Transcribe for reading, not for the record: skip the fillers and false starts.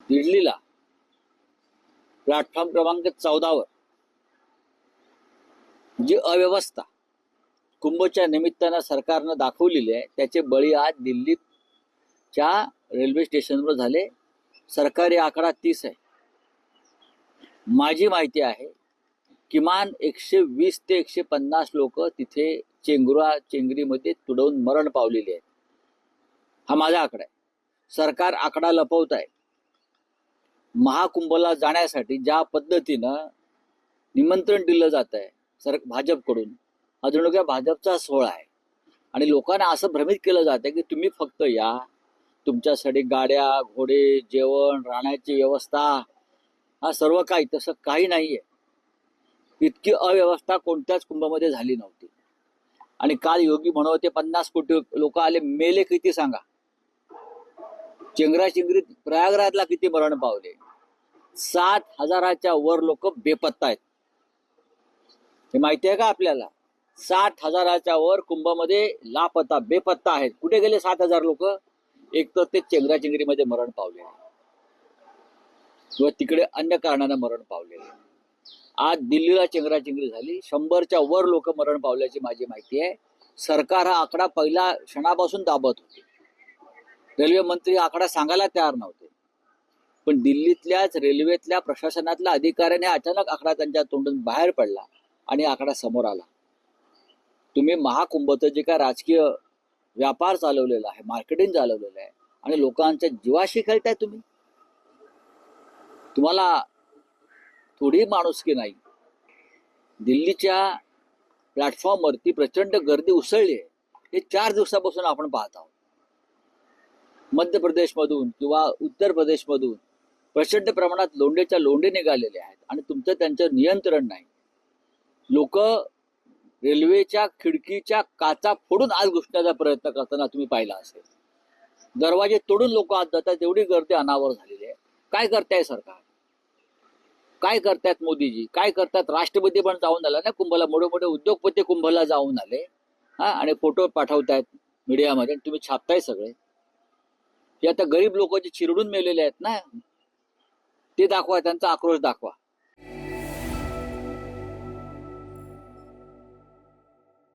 दिल्लीला प्लॅटफॉर्म क्रमांक 14 वर जी अव्यवस्था कुंभच्या निमित्तानं सरकारनं दाखवलेली आहे त्याचे बळी आज दिल्लीच्या रेल्वे स्टेशनवर झाले. सरकारी आकडा 30 आहे. माझी माहिती आहे किमान 120 ते 150 लोक तिथे चेंगरीमध्ये तुडवून मरण पावलेले आहेत. हा माझा आकडा आहे. सरकार आकडा लपवत आहे. महाकुंभला जाण्यासाठी ज्या पद्धतीनं निमंत्रण दिलं जात आहे भाजपकडून, हा जणू काय भाजपचा सोहळा आहे आणि लोकांना असं भ्रमित केलं जातं की तुम्ही फक्त या, तुमच्यासाठी गाड्या, घोडे, जेवण, राहण्याची व्यवस्था, हा सर्व काही. तसं काही नाहीये. इतकी अव्यवस्था कोणत्याच कुंभमध्ये झाली नव्हती. आणि काल योगी म्हणत होते 50 कोटी लोक आले, मेले किती सांगा? चेंगराचेंगरीत प्रयागराजला किती मरण पावले? 7,000च्या वर लोक बेपत्ता आहेत. हे माहिती आहे का आपल्याला? 7,000च्या वर कुंभमध्ये लापता, बेपत्ता आहेत. कुठे गेले 7,000 लोक? एक तर ते चेंगराचेंगरीमध्ये मरण पावले किंवा तिकडे अन्य कारणाने मरण पावले. आज दिल्लीला चेंगराचेंगरी झाली. 100च्या वर लोक मरण पावल्याची माझी माहिती आहे. सरकार हा आकडा पहिल्या क्षणापासून दाबत होते. रेल्वे मंत्री आकडा सांगायला तयार नव्हते. पण दिल्लीतल्याच रेल्वेतल्या प्रशासनातल्या अधिकाऱ्याने अचानक आकडा त्यांच्या तोंडून बाहेर पडला आणि आकडा समोर आला. तुम्ही महाकुंभचं जे काय राजकीय व्यापार चालवलेला आहे, मार्केटिंग चालवलेलं आहे आणि लोकांच्या जीवाशी खेळताय तुम्ही. तुम्हाला थोडी माणुसकी नाही. दिल्लीच्या प्लॅटफॉर्मवरती प्रचंड गर्दी उसळली आहे. हे 4 दिवसापासून आपण पाहत आहोत. मध्य प्रदेशमधून किंवा उत्तर प्रदेशमधून प्रचंड प्रमाणात लोंढेच्या लोंढे निघालेले आहेत आणि तुमचं त्यांचं नियंत्रण नाही. लोक रेल्वेच्या खिडकीच्या काचा फोडून आत घुसण्याचा प्रयत्न करताना तुम्ही पाहिला असेल. दरवाजे तोडून लोक आत जातात. एवढी गर्दी अनावर झालेली आहे. काय करताय सरकार? काय करतायत मोदीजी? काय करतात? राष्ट्रपती पण जाऊन आला ना कुंभला. मोठे मोठे उद्योगपती कुंभला जाऊन आले आणि फोटो पाठवतायत मीडियामध्ये. तुम्ही छापताय सगळे. हे आता गरीब लोक जे चिरडून मेलेले आहेत ना, ते दाखवा, त्यांचा आक्रोश दाखवा.